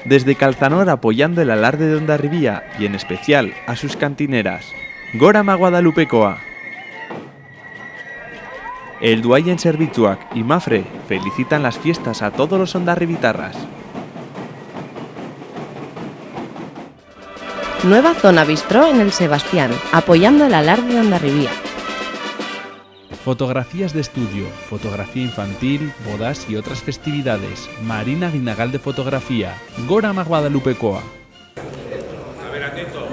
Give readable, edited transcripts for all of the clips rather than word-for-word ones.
Desde Calzanor apoyando el alarde de Hondarribía y en especial a sus cantineras. Gorama Guadalupekoa. El Duayen Zerbitzuak y Mafre felicitan las fiestas a todos los hondarribitarras. Nueva zona bistró en el Sebastián, apoyando el alarde de Hondarribía. Fotografías de estudio, fotografía infantil, bodas y otras festividades. Marina Guinagal de Fotografía. Gorama Guadalupekoa. A ver, atento.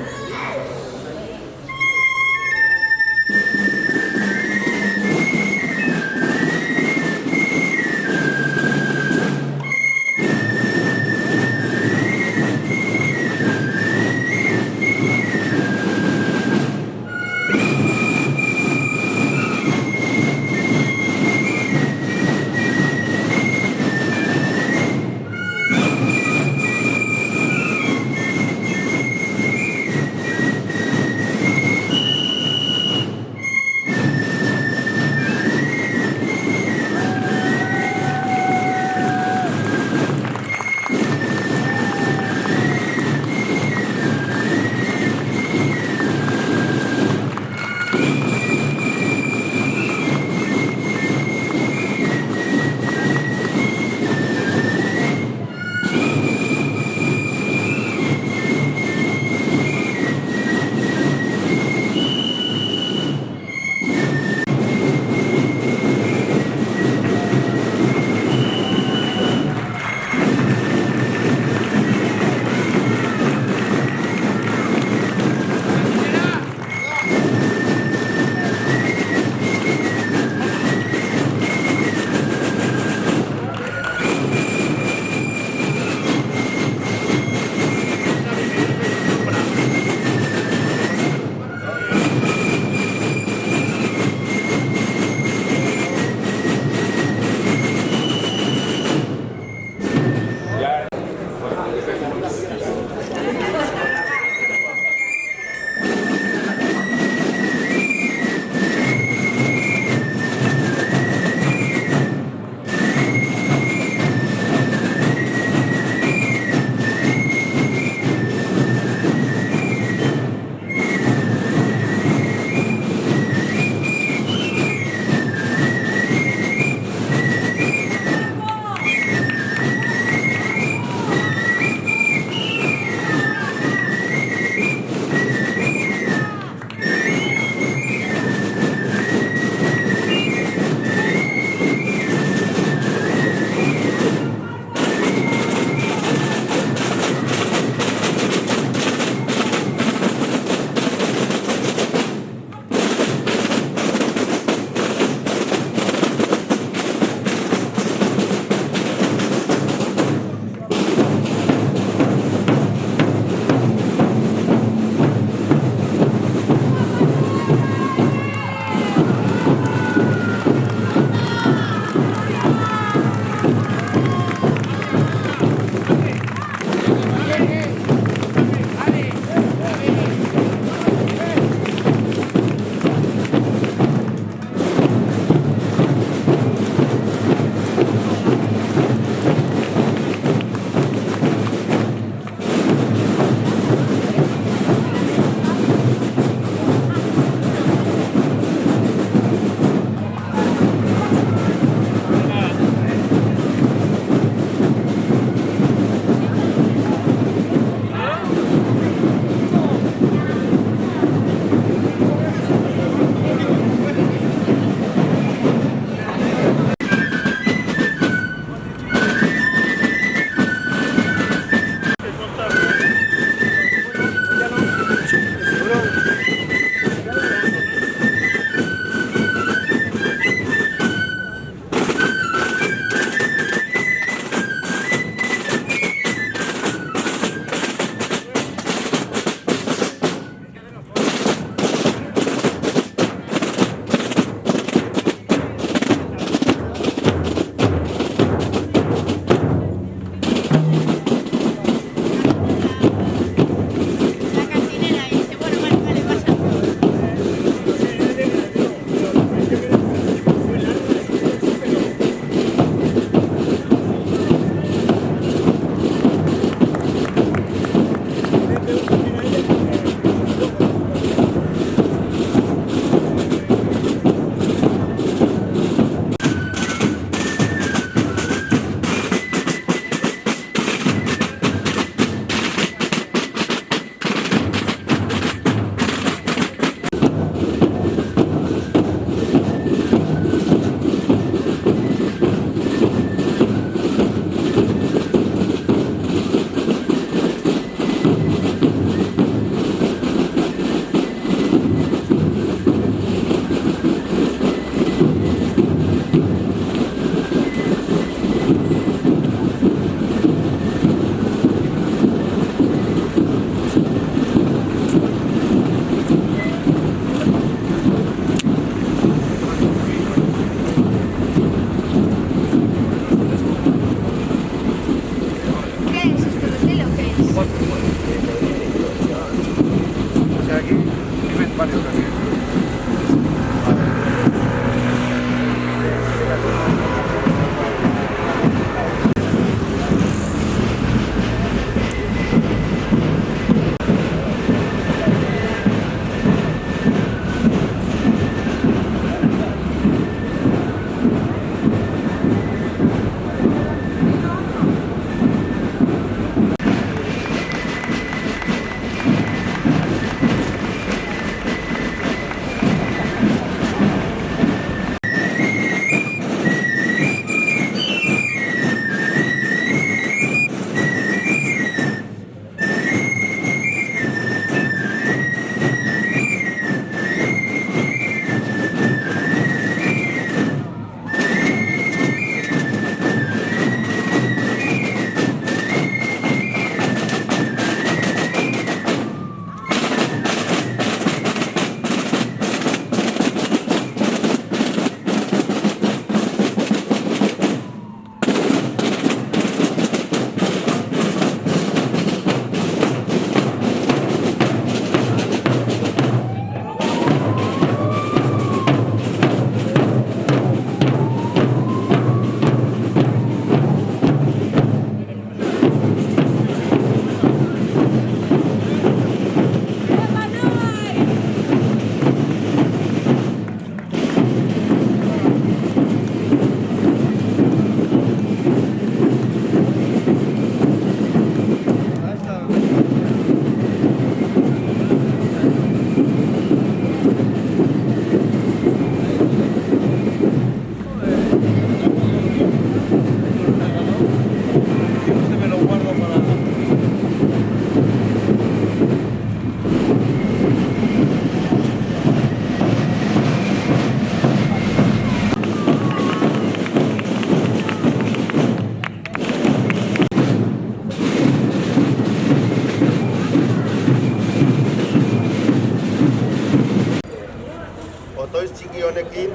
otoiz txiki honekin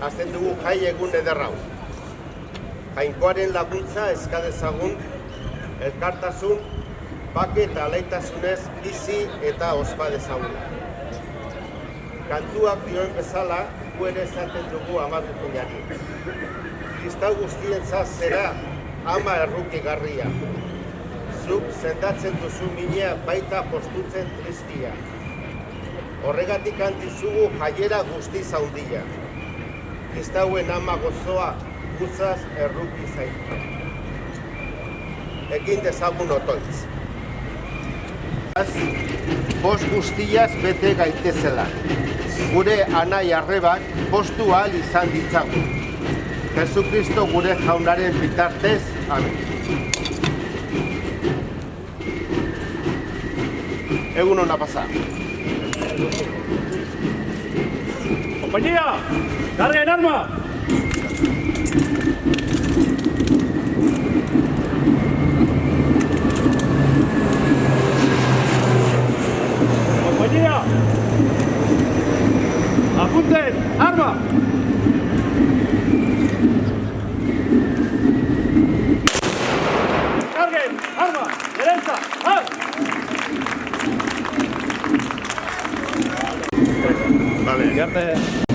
hasten dugu jai egun ederrau. Jainkoaren laguntza eska dezagun, elkartasun, bake eta alaitasunez bizi eta ospa dezagun. Kantuak dioen bezala, gu ere esaten dugu ama dutunari. Kristau guztientzat zera ama errukigarria. Zuk sendatzen duzu minea baita postutzen tristia. Horregatik handizugu jaiera guztiz handia. Kristauen ama gozoa guzaz erruki zaitu. Ekin dezagun otoitz. Post guztiaz bete gaitezela. Gure anai arrebak postu ahal izan ditzagun. Jesukristo gure jaunaren bitartez, amen. Egun hona pasa. Compañía, carguen arma. Compañía, apunten, arma. Carguen, arma, derecha, ¡ah! Vale. Arte.